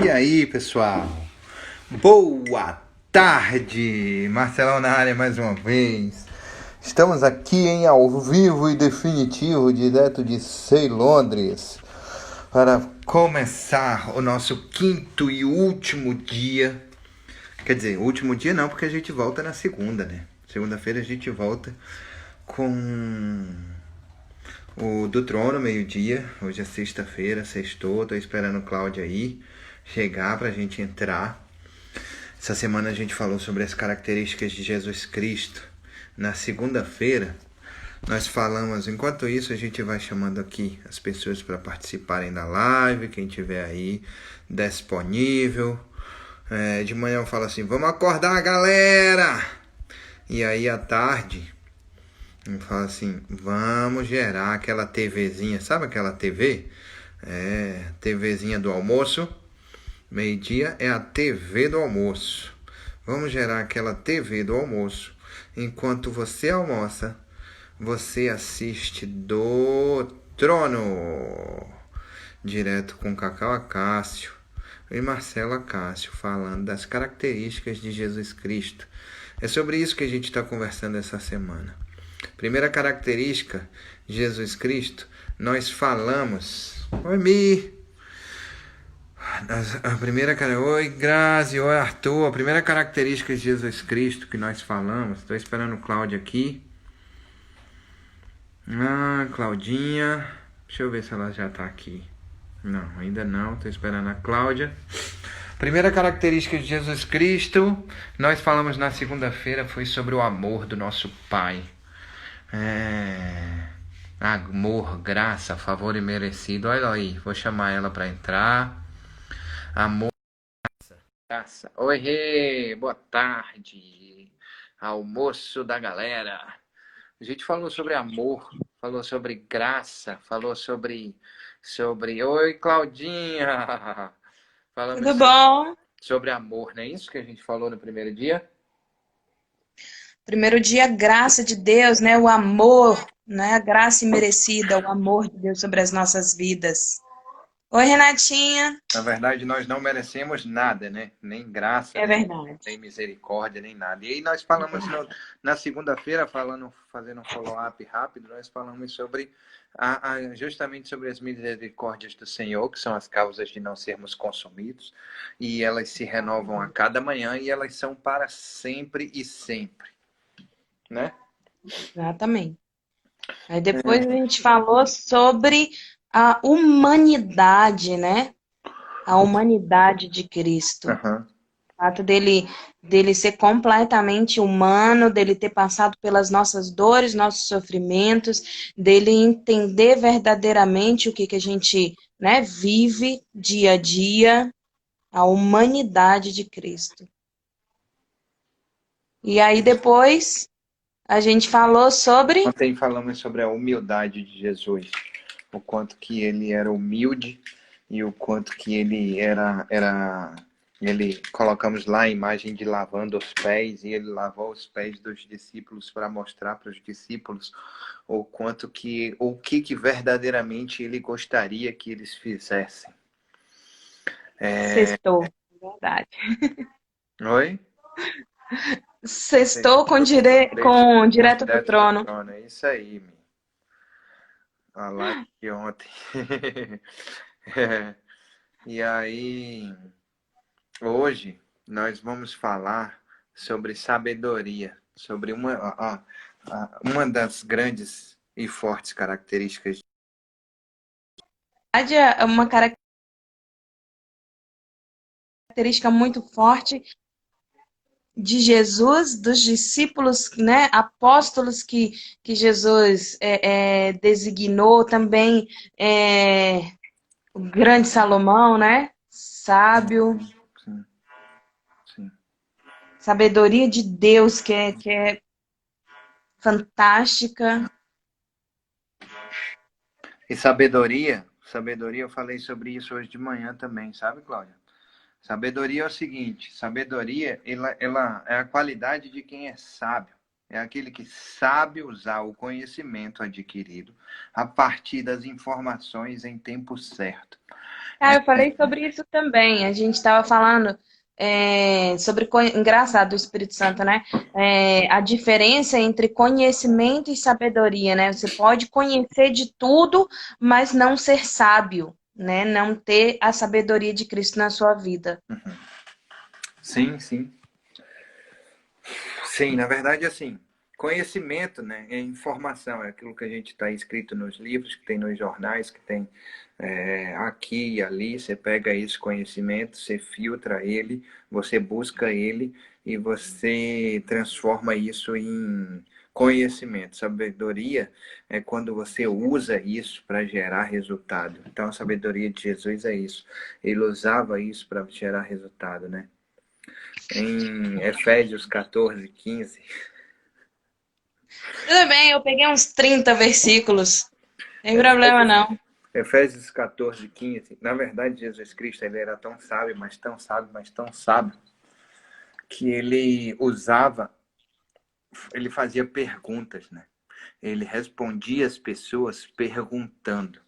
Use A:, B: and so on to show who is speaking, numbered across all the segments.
A: E aí, pessoal? Boa tarde! Marcelão na área mais uma vez. Estamos aqui em ao vivo e definitivo, direto de Londres, para começar o nosso quinto e último dia. Quer dizer, último dia não, porque a gente volta na segunda, né? Segunda-feira a gente volta com o do Trono, meio-dia. Hoje é sexta-feira, sextou. Tô esperando o Cláudio aí chegar pra gente entrar. Essa semana a gente falou sobre as características de Jesus Cristo. Na segunda-feira, nós falamos. Enquanto isso, a gente vai chamando aqui as pessoas para participarem da live. Quem tiver aí disponível. De manhã eu falo assim: vamos acordar, galera! E aí à tarde eu falo assim: vamos gerar aquela TVzinha. Sabe aquela TV? TVzinha do almoço. Meio-dia é a TV do almoço. Vamos gerar aquela TV do almoço. Enquanto você almoça, você assiste do Trono. Direto com Cacau Acácio e Marcelo Acácio, falando das características de Jesus Cristo. É sobre isso que a gente está conversando essa semana. Primeira característica de Jesus Cristo, nós falamos... Oi, Mi! Oi, Grazi, oi, Arthur. A primeira característica de Jesus Cristo que nós falamos. Estou esperando o Cláudio aqui. Claudinha. Deixa eu ver se ela já está aqui. Não, ainda não. Estou esperando a Cláudia. Primeira característica de Jesus Cristo, nós falamos na segunda-feira, foi sobre o amor do nosso Pai. Amor, graça, favor e merecido. Olha aí, vou chamar ela para entrar. Amor, graça. Oi, Rê, boa tarde. Almoço da galera. A gente falou sobre amor, falou sobre graça, falou sobre... Oi, Claudinha.
B: Tudo
A: Falamos
B: bom?
A: sobre amor, não é isso que a gente falou no primeiro dia?
B: Primeiro dia, graça de Deus, né? O amor, né? A graça imerecida, o amor de Deus sobre as nossas vidas. Oi, Renatinha.
A: Na verdade, nós não merecemos nada, né? Nem graça,
B: É verdade.
A: nem misericórdia, nem nada. E aí nós
B: É
A: falamos
B: verdade.
A: na segunda-feira, fazendo um follow-up rápido, nós falamos sobre justamente sobre as misericórdias do Senhor, que são as causas de não sermos consumidos, e elas se renovam a cada manhã e elas são para sempre e sempre, né?
B: Exatamente. Aí depois a gente falou sobre a humanidade, né? A humanidade de Cristo.
A: Aham.
B: O fato dele ser completamente humano, dele ter passado pelas nossas dores, nossos sofrimentos, dele entender verdadeiramente o que a gente, né, vive dia a dia, a humanidade de Cristo. E aí depois a gente falou sobre...
A: Ontem falamos sobre a humildade de Jesus, o quanto que ele era humilde e o quanto que ele ele colocamos lá a imagem de lavando os pés e ele lavou os pés dos discípulos para mostrar para os discípulos o que verdadeiramente ele gostaria que eles fizessem.
B: Sextou, verdade.
A: Oi?
B: Sextou com Direto do
A: Direto do
B: Trono.
A: trono, é isso aí, meu. A live de ontem. E aí, hoje nós vamos falar sobre sabedoria, sobre uma das grandes e fortes características.
B: É uma característica muito forte de Jesus, dos discípulos, né, apóstolos que Jesus designou, também o grande Salomão, né, sábio,
A: Sim, sim.
B: sabedoria de Deus que é fantástica.
A: E sabedoria, eu falei sobre isso hoje de manhã também, sabe, Cláudia? Sabedoria é o seguinte, sabedoria, ela é a qualidade de quem é sábio. É aquele que sabe usar o conhecimento adquirido a partir das informações em tempo certo.
B: Ah, eu falei sobre isso também. A gente estava falando sobre engraçado o Espírito Santo, né? A diferença entre conhecimento e sabedoria, né? Você pode conhecer de tudo, mas não ser sábio, né? Não ter a sabedoria de Cristo na sua vida.
A: Sim, sim. Sim, na verdade, assim, conhecimento, né, é informação, é aquilo que a gente está escrito nos livros, que tem nos jornais, que tem aqui e ali. Você pega esse conhecimento, você filtra ele, você busca ele e você transforma isso em conhecimento. Sabedoria é quando você usa isso para gerar resultado. Então, a sabedoria de Jesus é isso. Ele usava isso para gerar resultado, né? Em Efésios 14:15.
B: Tudo bem, eu peguei uns 30 versículos. Não tem problema,
A: Efésios,
B: não.
A: Efésios 14:15. Na verdade, Jesus Cristo ele era tão sábio, mas tão sábio, mas tão sábio, que ele fazia perguntas, né? Ele respondia as pessoas perguntando.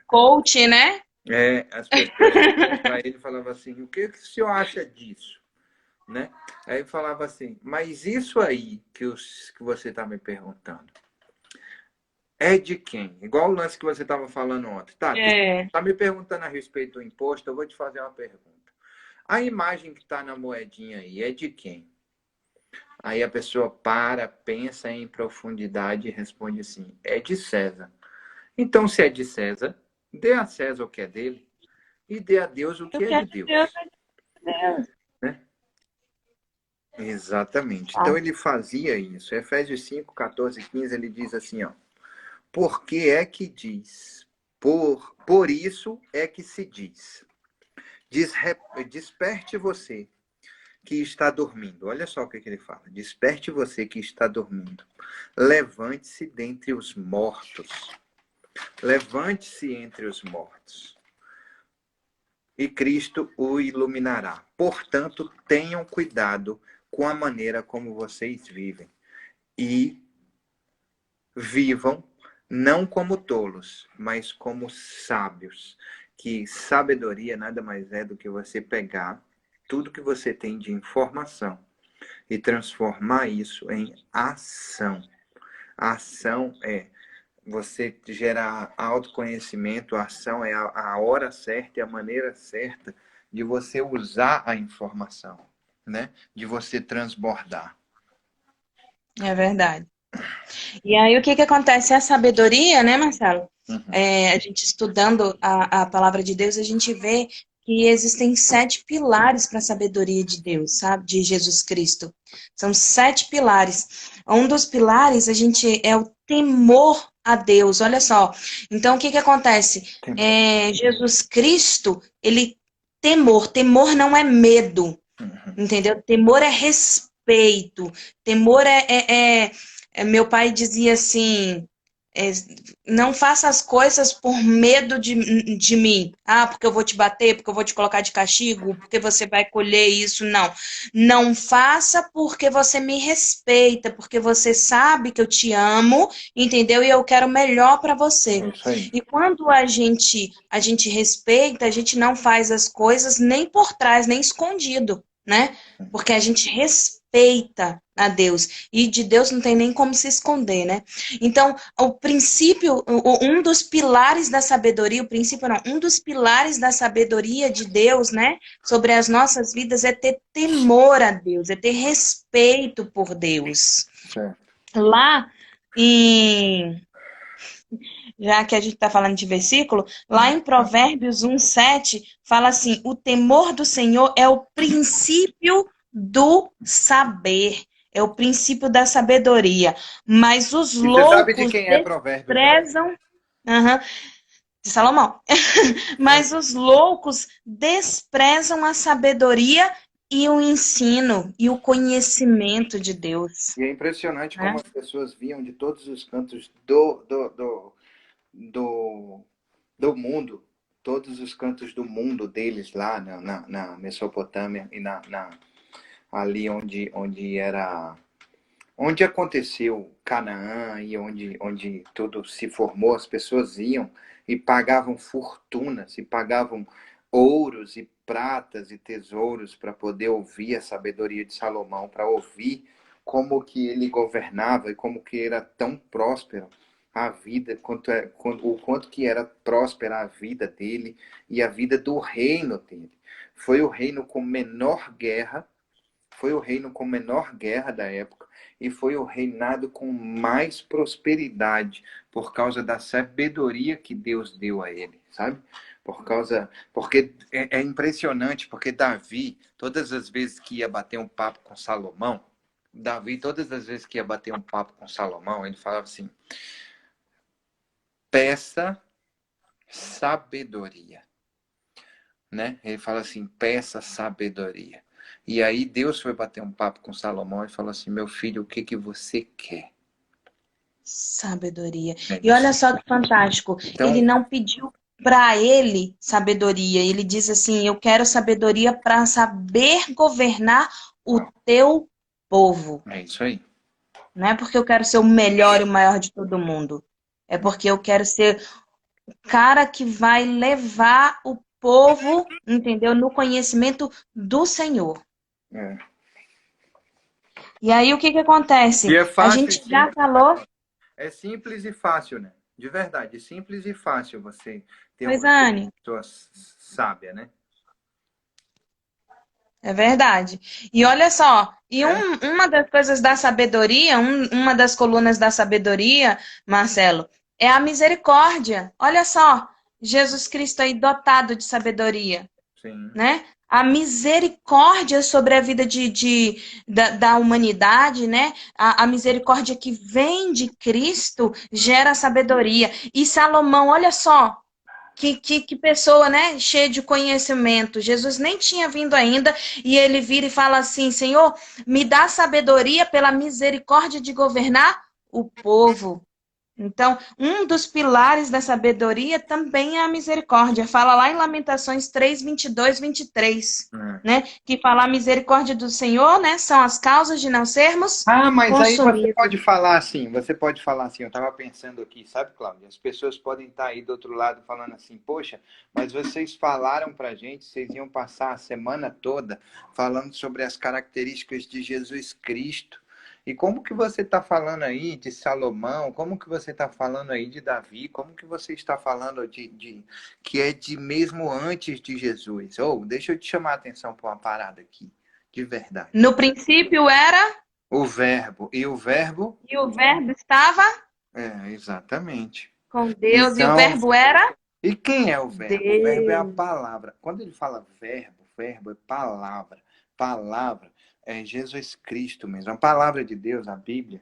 B: Coach, né?
A: As pessoas chegavam para ele e falavam assim: o que o senhor acha disso? Né? Aí ele falava assim: mas isso aí que você está me perguntando é de quem? Igual o lance que você estava falando ontem. Tá, tu
B: É.
A: está me perguntando a respeito do imposto, eu vou te fazer uma pergunta. A imagem que está na moedinha aí é de quem? Aí a pessoa para, pensa em profundidade e responde assim: é de César. Então, se é de César, dê a César o que é dele e dê a Deus o
B: Eu
A: que é
B: quero
A: de
B: de Deus,
A: Deus.
B: é de Deus.
A: Né? Exatamente. Então
B: Tá.
A: ele fazia isso. Efésios 5:14-15, ele diz assim, ó: por que é que diz? Por isso é que se diz. Desperte você que está dormindo. Olha só o que ele fala. Desperte você que está dormindo. Levante-se dentre os mortos. Levante-se entre os mortos. E Cristo o iluminará. Portanto, tenham cuidado com a maneira como vocês vivem. E vivam não como tolos, mas como sábios. Que sabedoria nada mais é do que você pegar tudo que você tem de informação e transformar isso em ação. A ação é você gerar autoconhecimento, a ação é a hora certa e a maneira certa de você usar a informação, né? De você transbordar.
B: É verdade. E aí, o que que acontece? A sabedoria, né, Marcelo?
A: Uhum.
B: A gente estudando a palavra de Deus, a gente vê que existem 7 pilares para a sabedoria de Deus, sabe? De Jesus Cristo. São 7 pilares. Um dos pilares, a gente é o temor a Deus. Olha só. Então, o que que acontece?
A: Temor.
B: Jesus Cristo, temor não é medo,
A: Uhum.
B: entendeu? Temor é respeito. Temor meu pai dizia assim, é, não faça as coisas por medo de mim. Ah, porque eu vou te bater, porque eu vou te colocar de castigo, porque você vai colher isso. Não. Não faça porque você me respeita, porque você sabe que eu te amo, entendeu? E eu quero o melhor para você.
A: É isso aí.
B: E quando a gente respeita, a gente não faz as coisas nem por trás, nem escondido, né? Porque a gente respeita a Deus. E de Deus não tem nem como se esconder, né? Então, o princípio, um dos pilares da sabedoria, o princípio não, um dos pilares da sabedoria de Deus, né, sobre as nossas vidas é ter temor a Deus, é ter respeito por Deus.
A: Certo.
B: Lá em, já que a gente está falando de versículo, lá em Provérbios 1:7, fala assim: o temor do Senhor é o princípio do saber, é o princípio da sabedoria. Mas os
A: E você sabe de
B: loucos
A: quem é Provérbios, né?
B: desprezam. Aham, de Salomão. Mas os loucos desprezam a sabedoria e o ensino e o conhecimento de Deus,
A: E é impressionante
B: né?
A: como as pessoas viam de todos os cantos do, do mundo, todos os cantos do mundo deles lá na Mesopotâmia e ali onde aconteceu Canaã e onde tudo se formou, as pessoas iam e pagavam fortunas, e pagavam ouros e pratas e tesouros para poder ouvir a sabedoria de Salomão, para ouvir como que ele governava e como que era tão próspero a vida, o quanto que era próspera a vida dele e a vida do reino dele. Foi o reino com menor guerra, foi o reino com menor guerra da época e foi o reinado com mais prosperidade por causa da sabedoria que Deus deu a ele, sabe? Porque é impressionante, porque Davi, todas as vezes que ia bater um papo com Salomão, ele falava assim: peça sabedoria, né? Ele fala assim: peça sabedoria. E aí Deus foi bater um papo com Salomão e falou assim: meu filho, o que que você quer?
B: Sabedoria.
A: É
B: E olha
A: isso.
B: só que fantástico. Ele
A: Então,
B: não pediu para ele sabedoria. Ele diz assim: eu quero sabedoria para saber governar o teu povo.
A: é isso aí.
B: Não é porque eu quero ser o melhor e o maior de todo mundo. É porque eu quero ser o cara que vai levar o povo, entendeu? No conhecimento do Senhor.
A: É.
B: E aí o que que
A: E
B: acontece?
A: é
B: A
A: fácil e
B: gente já
A: simples.
B: falou.
A: É simples e fácil, né? De verdade, é simples e fácil você ter
B: Pois,
A: uma
B: Anne.
A: pessoa sábia, né?
B: É verdade. E olha só,
A: É?
B: uma das coisas da sabedoria, uma das colunas da sabedoria, Marcelo, é a misericórdia. Olha só, Jesus Cristo aí dotado de sabedoria,
A: Sim.
B: né? A misericórdia sobre a vida da humanidade, né? A misericórdia que vem de Cristo gera sabedoria. E Salomão, olha só, que pessoa, né, cheia de conhecimento. Jesus nem tinha vindo ainda e ele vira e fala assim: Senhor, me dá sabedoria pela misericórdia de governar o povo. Então, um dos pilares da sabedoria também é a misericórdia. Fala lá em Lamentações 3, 22, 23,
A: É.
B: né? Que fala a misericórdia do Senhor, né? São as causas de não sermos
A: Ah, mas aí
B: consumidos.
A: você pode falar assim, eu estava pensando aqui, sabe, Cláudia? As pessoas podem estar aí do outro lado falando assim: poxa, mas vocês falaram pra gente, vocês iam passar a semana toda falando sobre as características de Jesus Cristo. E como que você está falando aí de Salomão? Como que você está falando aí de Davi? Como que você está falando que é de mesmo antes de Jesus? Ou deixa eu te chamar a atenção para uma parada aqui, de verdade.
B: No princípio era,
A: O verbo. E o verbo?
B: e o verbo estava
A: É, exatamente.
B: com Deus, e o
A: Então,
B: verbo era
A: e quem é o verbo? O verbo é a
B: Deus.
A: palavra. Quando ele fala verbo, verbo é palavra. Palavra é Jesus Cristo mesmo. A palavra de Deus, a Bíblia.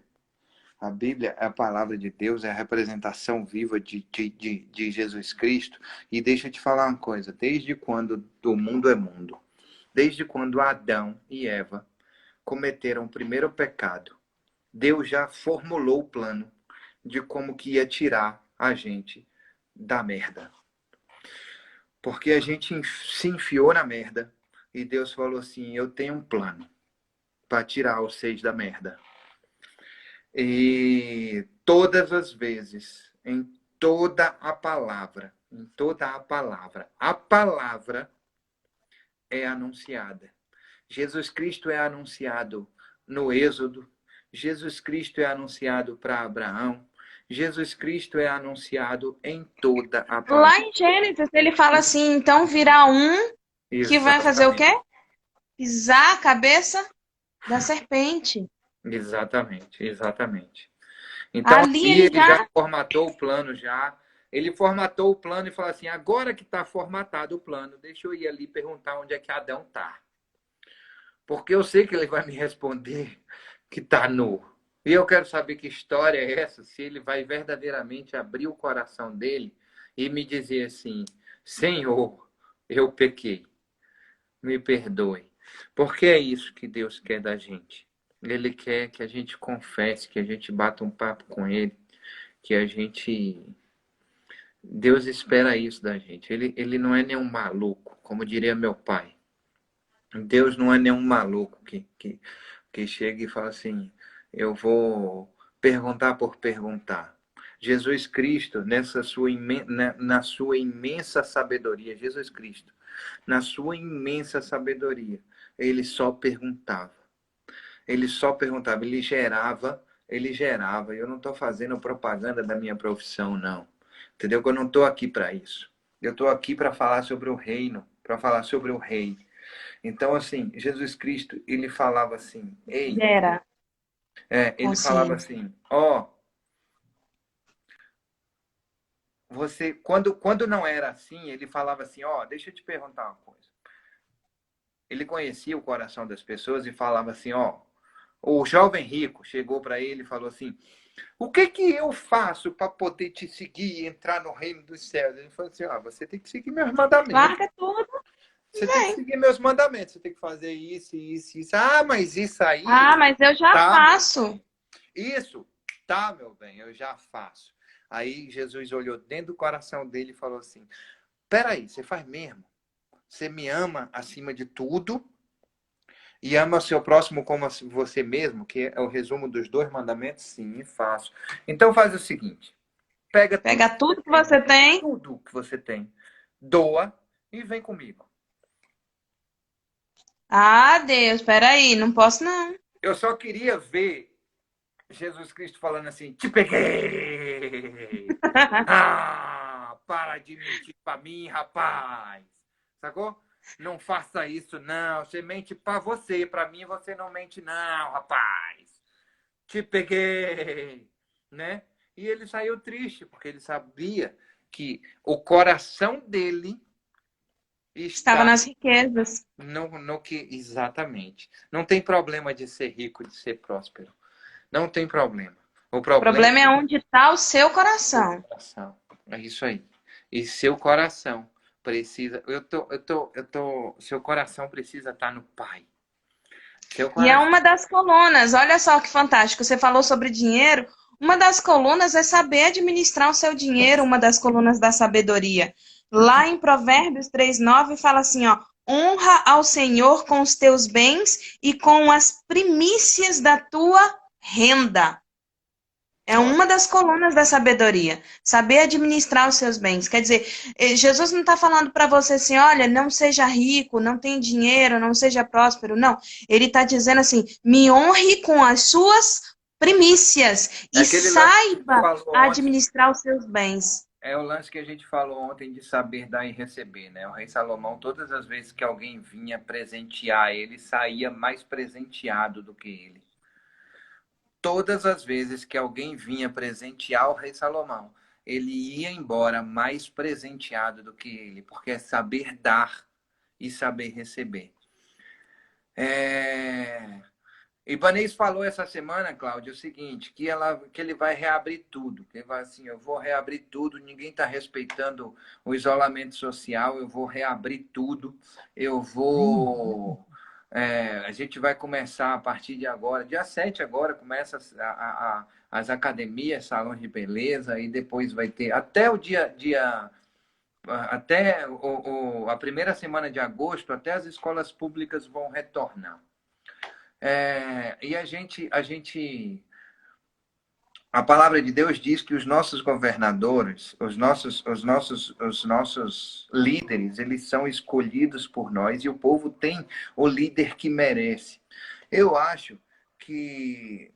A: A Bíblia é a palavra de Deus, é a representação viva de Jesus Cristo. E deixa eu te falar uma coisa: desde quando o mundo é mundo, desde quando Adão e Eva cometeram o primeiro pecado, Deus já formulou o plano de como que ia tirar a gente da merda. Porque a gente se enfiou na merda e Deus falou assim: eu tenho um plano para tirar vocês da merda. E todas as vezes, em toda a palavra é anunciada. Jesus Cristo é anunciado no Êxodo, Jesus Cristo é anunciado para Abraão, Jesus Cristo é anunciado em toda a palavra.
B: Lá em Gênesis, ele fala assim: então virá um que vai fazer o
A: Exatamente,
B: quê? Pisar a cabeça da serpente.
A: exatamente, exatamente. Então
B: Ali
A: aqui
B: ele
A: ele já
B: já.
A: formatou o plano já. Ele formatou o plano e falou assim: agora que está formatado o plano, deixa eu ir ali perguntar onde é que Adão está. Porque eu sei que ele vai me responder que está nu. E eu quero saber que história é essa, se ele vai verdadeiramente abrir o coração dele e me dizer assim: Senhor, eu pequei, me perdoe. Porque é isso que Deus quer da gente. Ele quer que a gente confesse, que a gente bata um papo com ele, que a gente. Deus espera isso da gente. Ele não é nenhum maluco, como diria meu pai. Deus não é nenhum maluco que chega e fala assim: eu vou perguntar por perguntar. Jesus Cristo, na sua imensa sabedoria, Jesus Cristo, na sua imensa sabedoria, ele só perguntava. Ele só perguntava, ele gerava. Eu não estou fazendo propaganda da minha profissão, não. Entendeu? Eu não estou aqui para isso. Eu estou aqui para falar sobre o reino, para falar sobre o rei. Então, assim, Jesus Cristo, ele falava assim, ei,
B: Gera
A: ele falava
B: consciência.
A: assim, ó, você, quando não era assim, ele falava assim, ó, deixa eu te perguntar uma coisa. Ele conhecia o coração das pessoas e falava assim, ó, o jovem rico chegou para ele e falou assim, o que que eu faço para poder te seguir e entrar no reino dos céus? Ele falou assim, ó, você tem que seguir meus mandamentos.
B: Larga tudo e
A: Você tem que
B: vem.
A: seguir meus mandamentos. Você tem que fazer isso, isso, isso. Ah, mas isso aí,
B: Ah, mas eu já
A: tá, meu.
B: faço.
A: Isso, tá, meu bem, eu já faço. Aí Jesus olhou dentro do coração dele e falou assim, peraí, você faz mesmo? Você me ama acima de tudo e ama o seu próximo como você mesmo, que é o resumo dos dois mandamentos? Sim, faço. Então faz o seguinte, pega
B: Pega tudo que você tem.
A: tudo que você tem, doa e vem comigo.
B: Ah, Deus, peraí, não posso não.
A: Eu só queria ver Jesus Cristo falando assim, te peguei! Ah, para de mentir para mim, rapaz! Sacou? Não faça isso, não. Você mente para você. Para mim, você não mente, não, rapaz. Te peguei, né? E ele saiu triste, porque ele sabia que o coração dele
B: Estava
A: está
B: nas riquezas.
A: no que exatamente. Não tem problema de ser rico, de ser próspero. Não tem problema. O
B: O
A: problema
B: problema é onde está o seu
A: é o
B: coração.
A: coração. É isso aí. E seu coração precisa. Seu coração precisa estar no Pai. Seu
B: E é
A: coração.
B: uma das colunas, olha só que fantástico. Você falou sobre dinheiro. Uma das colunas é saber administrar o seu dinheiro, uma das colunas da sabedoria. Lá em Provérbios 3:9 fala assim, ó: honra ao Senhor com os teus bens e com as primícias da tua renda. É uma das colunas da sabedoria. Saber administrar os seus bens. Quer dizer, Jesus não está falando para você assim, olha, não seja rico, não tenha dinheiro, não seja próspero. Não. Ele está dizendo assim, me honre com as suas primícias
A: É
B: e
A: aquele lance que a gente
B: saiba
A: falou ontem.
B: administrar os seus bens.
A: É o lance que a gente falou ontem de saber dar e receber, né? O rei Salomão, todas as vezes que alguém vinha presentear ele, saía mais presenteado do que ele. Todas as vezes que alguém vinha presentear o rei Salomão, ele ia embora mais presenteado do que ele, porque é saber dar e saber receber. Ibanez falou essa semana, Cláudio, o seguinte, que ele vai reabrir tudo. Que ele vai assim, eu vou reabrir tudo, ninguém está respeitando o isolamento social, eu vou reabrir tudo, eu vou... a gente vai começar a partir de agora, dia 7 agora, começa as academias, salões de beleza, e depois vai ter, até o até a primeira semana de agosto, até as escolas públicas vão retornar. E a palavra de Deus diz que os nossos governadores, os nossos líderes, eles são escolhidos por nós e o povo tem o líder que merece. Eu acho que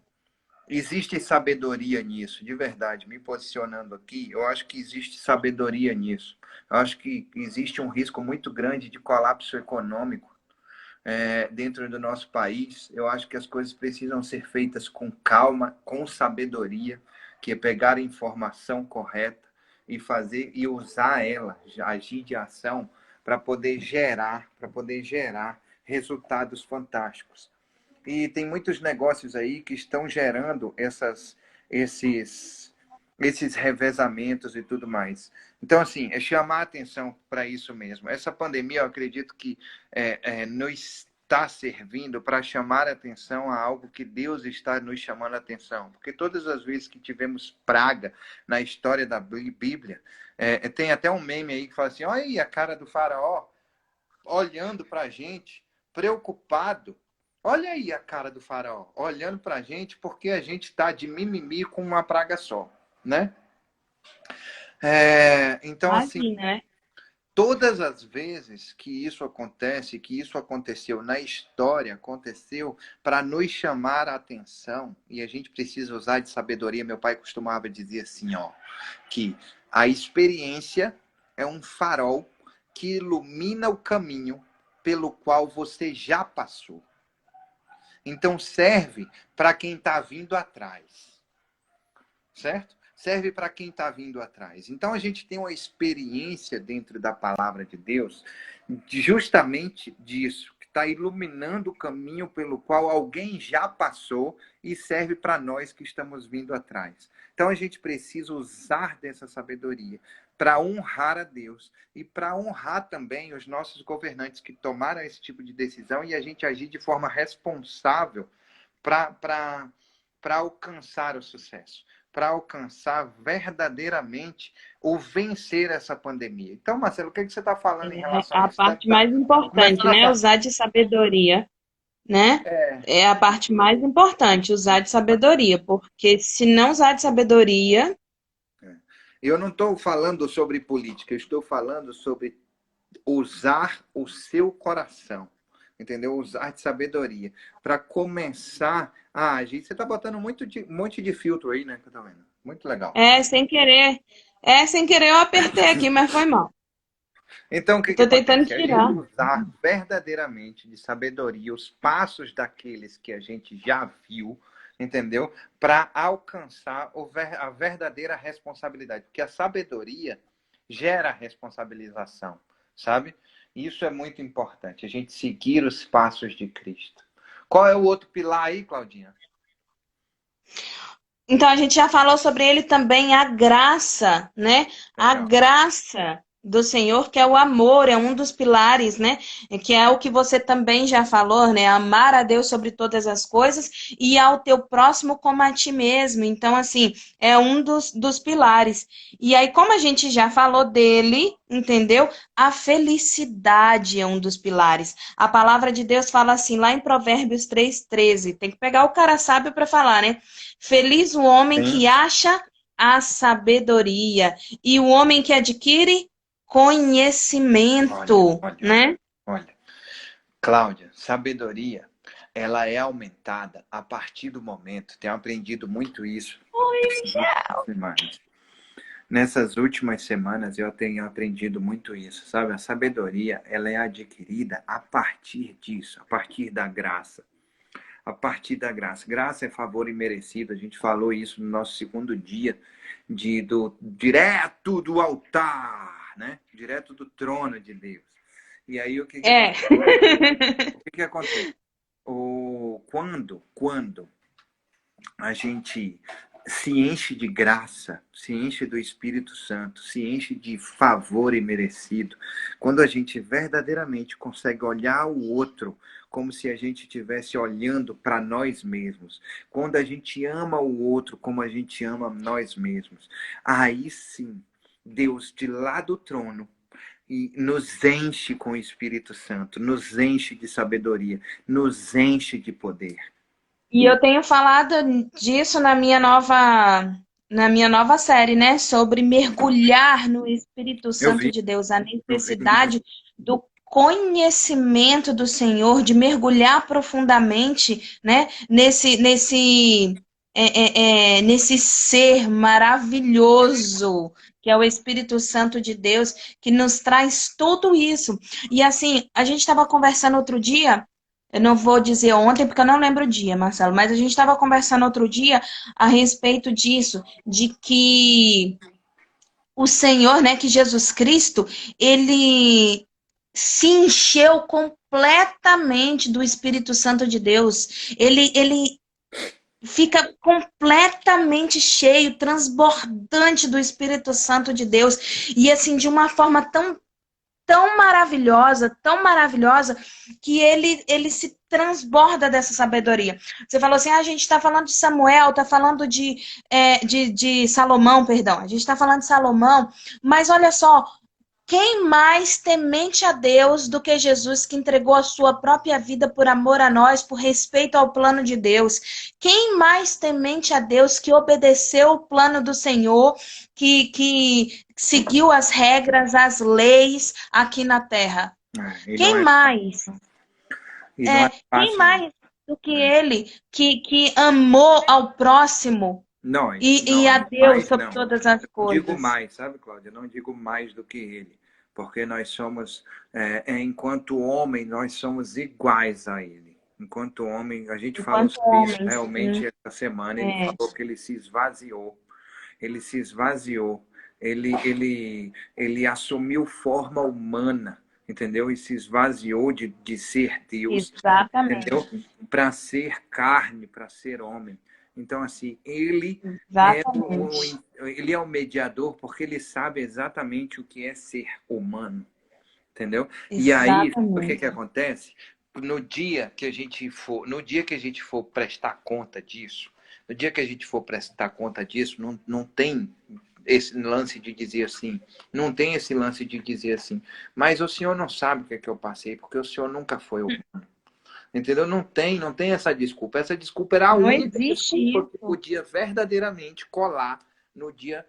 A: existe sabedoria nisso, de verdade, me posicionando aqui, eu acho que existe sabedoria nisso. Eu acho que existe um risco muito grande de colapso econômico dentro do nosso país. Eu acho que as coisas precisam ser feitas com calma, com sabedoria, que é pegar a informação correta e fazer e usar ela, agir de ação para poder gerar resultados fantásticos. E tem muitos negócios aí que estão gerando esses revezamentos e tudo mais. Então, assim, é chamar a atenção para isso mesmo. Essa pandemia, eu acredito que nos está servindo para chamar a atenção a algo que Deus está nos chamando a atenção. Porque todas as vezes que tivemos praga na história da Bíblia, tem até um meme aí que fala assim, olha aí a cara do faraó olhando para a gente, preocupado. Olha aí a cara do faraó, olhando para a gente, porque a gente está de mimimi com uma praga só, né? Então, assim,
B: Imagina, né?
A: todas as vezes que isso acontece, que isso aconteceu na história, aconteceu para nos chamar a atenção e a gente precisa usar de sabedoria. Meu pai costumava dizer assim, ó, que a experiência é um farol que ilumina o caminho pelo qual você já passou. Então serve para quem está vindo atrás, certo? Serve para quem está vindo atrás. Então a gente tem uma experiência dentro da palavra de Deus, justamente disso, que está iluminando o caminho pelo qual alguém já passou e serve para nós que estamos vindo atrás. Então a gente precisa usar dessa sabedoria para honrar a Deus e para honrar também os nossos governantes que tomaram esse tipo de decisão e a gente agir de forma responsável para alcançar o sucesso, para alcançar verdadeiramente ou vencer essa pandemia. Então, Marcelo, o que você está falando em
B: É
A: relação a
B: a
A: isso? Tá,
B: parte mais importante,
A: começando a
B: né?
A: falar.
B: Usar de sabedoria, né? É a parte mais importante, usar de sabedoria, porque se não usar de sabedoria,
A: Eu não estou falando sobre política, eu estou falando sobre usar o seu coração, entendeu? Usar de sabedoria para começar a agir. Você está botando um monte de filtro aí, né? Que eu tô vendo. Muito legal.
B: sem querer, sem querer eu apertei aqui, mas foi mal.
A: Então, o
B: Eu
A: que
B: tô tentando
A: acontece? A gente
B: tirar.
A: usar verdadeiramente de sabedoria os passos daqueles que a gente já viu, entendeu? Para alcançar a verdadeira responsabilidade. Porque a sabedoria gera responsabilização, sabe? Isso é muito importante, a gente seguir os passos de Cristo. Qual é o outro pilar aí, Claudinha?
B: Então a gente já falou sobre ele também, a graça, né? A
A: Legal.
B: graça do Senhor, que é o amor, é um dos pilares, né? Que é o que você também já falou, né? Amar a Deus sobre todas as coisas e ao teu próximo como a ti mesmo. Então, assim, é um dos pilares. E aí, como a gente já falou dele, entendeu? A felicidade é um dos pilares. A palavra de Deus fala assim, lá em Provérbios 3:13. Tem que pegar o cara sábio para falar, né? Feliz o homem
A: Sim.
B: que acha a sabedoria e o homem que adquire
A: Olha,
B: conhecimento,
A: olha,
B: né?
A: olha. Cláudia, sabedoria, ela é aumentada a partir do momento. Tenho aprendido muito isso nessas últimas semanas. Eu tenho aprendido muito isso, sabe? A sabedoria, ela é adquirida a partir disso, a partir da graça. A partir da graça. Graça é favor imerecido. A gente falou isso no nosso segundo dia direto do altar, né? Direto do trono de Deus. E aí o que que
B: É.
A: acontece? O que que acontece? Quando a gente se enche de graça, se enche do Espírito Santo, se enche de favor imerecido, quando a gente verdadeiramente consegue olhar o outro como se a gente estivesse olhando para nós mesmos, quando a gente ama o outro como a gente ama nós mesmos, aí sim, Deus de lá do trono e nos enche com o Espírito Santo, nos enche de sabedoria, nos enche de poder.
B: E eu tenho falado disso na minha nova série, né? Sobre mergulhar no Espírito
A: Eu
B: Santo
A: vi,
B: de Deus, a
A: eu vi.
B: necessidade do conhecimento do Senhor, de mergulhar profundamente, né? Nesse ser maravilhoso que é o Espírito Santo de Deus, que nos traz tudo isso. E assim, a gente estava conversando outro dia. Eu não vou dizer ontem, porque eu não lembro o dia, Marcelo, mas a gente estava conversando outro dia a respeito disso, de que o Senhor, né, que Jesus Cristo, ele se encheu completamente do Espírito Santo de Deus. Ele fica completamente cheio, transbordante do Espírito Santo de Deus. E assim, de uma forma tão maravilhosa, que ele se transborda dessa sabedoria. Você falou assim, a gente está falando de Samuel, está falando de Salomão, perdão. A gente está falando de Salomão, mas olha só, Quem mais temente a Deus do que Jesus, que entregou a sua própria vida por amor a nós, por respeito ao plano de Deus? Quem mais temente a Deus, que obedeceu o plano do Senhor, que seguiu as regras, as leis aqui na terra?
A: E não
B: Quem
A: é,
B: mais?
A: e não é
B: Quem
A: fácil, não.
B: mais do que ele, que amou ao próximo
A: Não,
B: e
A: não,
B: a
A: é
B: Deus
A: mais
B: sobre
A: não.
B: todas as
A: Eu digo
B: coisas?
A: mais, sabe, Cláudia? Eu não digo mais do que ele, porque nós somos, enquanto homem, nós somos iguais a ele. Enquanto homem, a gente falou
B: Enquanto
A: sobre isso
B: homens,
A: realmente essa semana. Ele
B: é,
A: falou que ele se esvaziou. Ele se esvaziou. Ele assumiu forma humana, entendeu? E se esvaziou de ser Deus, entendeu?
B: exatamente,
A: Para ser carne, para ser homem. Então, assim,
B: exatamente,
A: ele é o mediador porque ele sabe exatamente o que é ser humano, entendeu? E aí, o que que
B: exatamente.
A: acontece? No dia que a gente for prestar conta disso, no dia que a gente for prestar conta disso, não tem esse lance de dizer assim, não tem esse lance de dizer assim, mas o senhor não sabe o que é que eu passei, porque o senhor nunca foi humano. Entendeu? Não tem essa desculpa. Essa desculpa era a
B: Não
A: única
B: existe
A: desculpa que
B: isso.
A: podia verdadeiramente colar no dia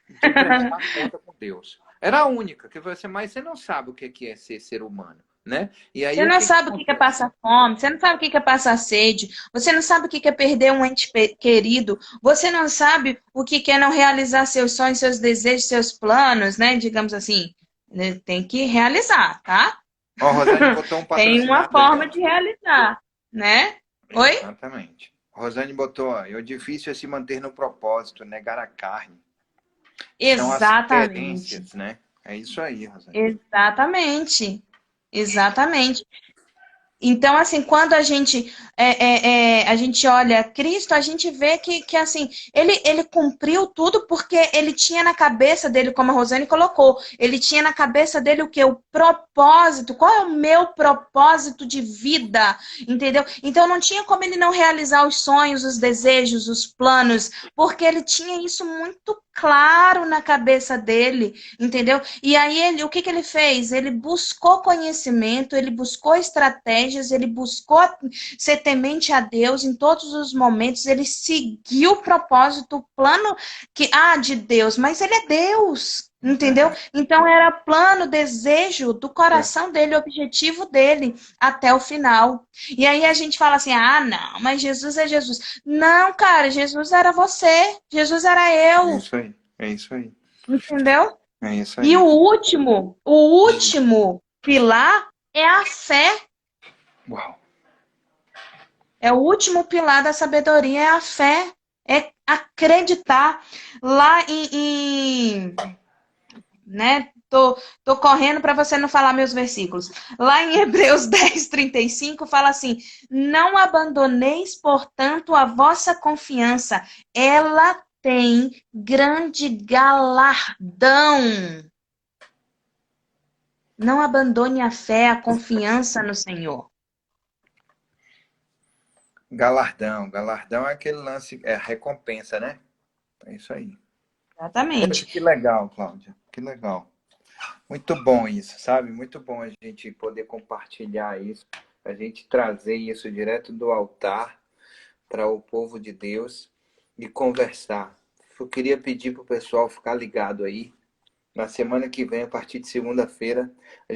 A: de prestar conta com Deus. Era a única, que você, mas você não sabe o que é ser humano, né? E aí
B: Você
A: o
B: não
A: que
B: sabe o que é
A: acontece?
B: passar fome, você não sabe o que é passar sede, você não sabe o que é perder um ente querido, você não sabe o que é não realizar seus sonhos, seus desejos, seus planos, né? Digamos assim, né? Tem que realizar, tá?
A: Ó, a Rosane botou um
B: Tem uma
A: patrocinado aí,
B: forma
A: ó.
B: de realizar, né? Oi?
A: Exatamente. Rosane botou, ó, o difícil é se manter no propósito, negar a carne. São as
B: Exatamente.
A: querências, né? É isso aí, Rosane.
B: Exatamente. Exatamente. Então, assim, quando a gente olha Cristo, a gente vê que assim, ele cumpriu tudo porque ele tinha na cabeça dele, como a Rosane colocou, ele tinha na cabeça dele o quê? O propósito. Qual é o meu propósito de vida? Entendeu? Então, não tinha como ele não realizar os sonhos, os desejos, os planos, porque ele tinha isso muito claro na cabeça dele, entendeu? E aí o que ele fez? Ele buscou conhecimento, ele buscou estratégias, ele buscou ser temente a Deus em todos os momentos, ele seguiu o propósito, o plano de Deus, mas ele é Deus. Entendeu?
A: É,
B: Então era plano, desejo do
A: é.
B: coração dele, objetivo dele até o final. E aí a gente fala assim: ah, não, mas Jesus é Jesus. Não, cara, Jesus era você, Jesus era
A: É
B: eu,
A: isso aí. É isso aí.
B: entendeu?
A: É isso
B: E
A: aí.
B: o último pilar é a fé.
A: Uau.
B: É o último pilar da sabedoria, é a fé. É acreditar lá né? Tô correndo para você não falar meus versículos. Lá em Hebreus 10:35 fala assim: não abandoneis, portanto, a vossa confiança. Ela tem grande galardão. Não abandone a fé, a confiança no Senhor.
A: Galardão. Galardão é aquele lance, é recompensa, né? É isso aí. Poxa,
B: Exatamente.
A: que legal, Cláudia. Que legal. Muito bom isso, sabe? Muito bom a gente poder compartilhar isso, a gente trazer isso direto do altar para o povo de Deus e conversar. Eu queria pedir para o pessoal ficar ligado aí. Na semana que vem, a partir de segunda-feira, a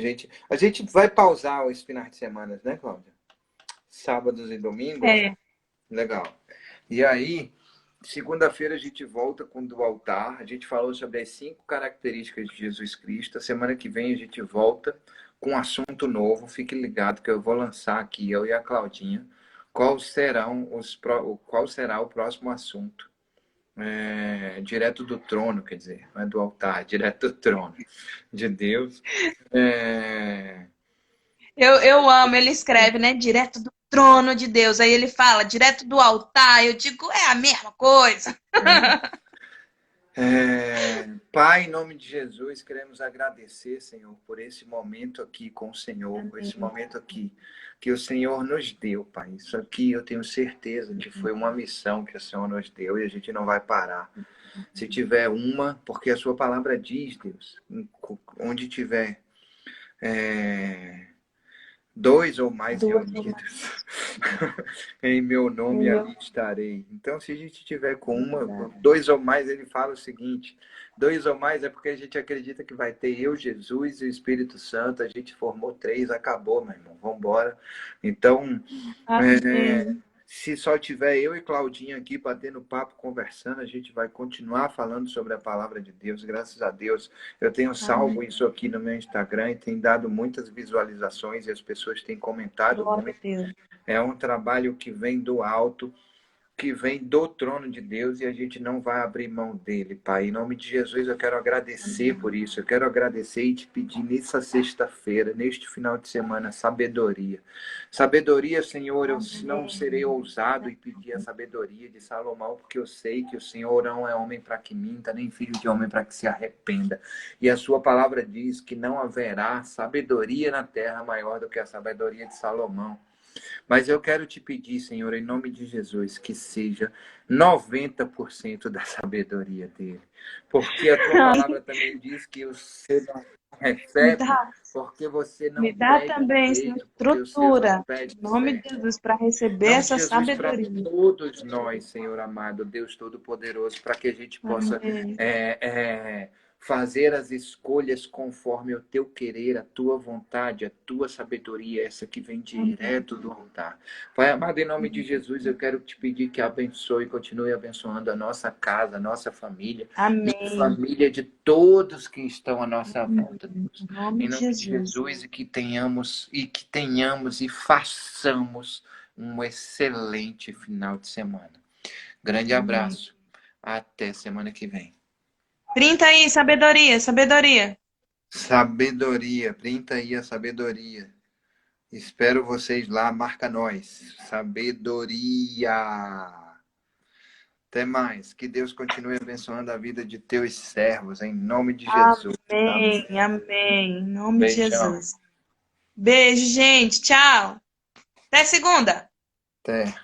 A: gente vai pausar os finais de semana, né, Cláudia? Sábados e domingos.
B: É,
A: Legal. E aí, segunda-feira a gente volta com o do altar. A gente falou sobre as 5 características de Jesus Cristo. A semana que vem a gente volta com um assunto novo. Fique ligado que eu vou lançar aqui, eu e a Claudinha, qual será o próximo assunto. Direto do trono, quer dizer, não é do altar, direto do trono de Deus. É,
B: eu amo, ele escreve, né? Direto do trono de Deus. Aí ele fala, direto do altar. Eu digo, é a mesma coisa.
A: Pai, em nome de Jesus, queremos agradecer, Senhor, por esse momento aqui com o Senhor, por esse
B: Amém.
A: momento aqui que o Senhor nos deu, Pai. Isso aqui eu tenho certeza que foi uma missão que o Senhor nos deu e a gente não vai parar. Se tiver uma, porque a sua palavra diz, Deus, onde tiver dois ou mais
B: Duas ou mais.
A: reunidos, em meu nome
B: Meu
A: ali estarei. Então, se a gente tiver com uma,
B: Deus.
A: dois ou mais, ele fala o seguinte: dois ou mais é porque a gente acredita que vai ter eu, Jesus e o Espírito Santo. A gente formou três, acabou, meu irmão. Vamos embora. Então,
B: Amém.
A: se só tiver eu e Claudinha aqui batendo papo, conversando, a gente vai continuar falando sobre a palavra de Deus. Graças a Deus, eu tenho salvo
B: Amém.
A: isso aqui no meu Instagram e tem dado muitas visualizações e as pessoas têm comentado
B: Glória
A: muito.
B: a Deus.
A: É um trabalho que vem do alto, que vem do trono de Deus e a gente não vai abrir mão dele, Pai. Em nome de Jesus, eu quero agradecer por isso. Eu quero agradecer e te pedir nessa sexta-feira, neste final de semana, sabedoria. Sabedoria, Senhor, eu não serei
B: Amém.
A: ousado e pedir a sabedoria de Salomão, porque eu sei que o Senhor não é homem para que minta, nem filho de homem para que se arrependa. E a sua palavra diz que não haverá sabedoria na terra maior do que a sabedoria de Salomão. Mas eu quero te pedir, Senhor, em nome de Jesus, que seja 90% da sabedoria dele. Porque a tua palavra também diz que você não
B: Me
A: recebe,
B: dá,
A: porque você
B: me
A: não
B: dá
A: pede
B: também essa
A: direito, porque você não
B: estrutura,
A: pede
B: em nome de
A: certo.
B: Jesus, para
A: Em
B: receber
A: nome de
B: essa
A: Jesus, para
B: sabedoria.
A: todos nós, Senhor amado, Deus Todo-Poderoso, para que a gente possa
B: Amém.
A: fazer as escolhas conforme o teu querer, a tua vontade, a tua sabedoria, essa que vem
B: Amém.
A: direto do altar. Pai amado, em nome de Jesus, eu quero te pedir que abençoe e continue abençoando a nossa casa, a nossa família e a
B: Amém.
A: família de todos que estão à nossa volta.
B: Amém. Em nome
A: Em
B: de
A: nome de
B: Jesus.
A: Jesus e que tenhamos e façamos um excelente final de semana. Grande
B: Amém.
A: abraço. Até semana que vem.
B: Printa aí, sabedoria, sabedoria.
A: Sabedoria, printa aí a sabedoria. Espero vocês lá, marca nós. Sabedoria. Até mais. Que Deus continue abençoando a vida de teus servos, em nome de Jesus.
B: Amém,
A: Amém.
B: amém. Em nome de
A: Beijão.
B: Jesus. Beijo, gente. Tchau. Até segunda.
A: Até.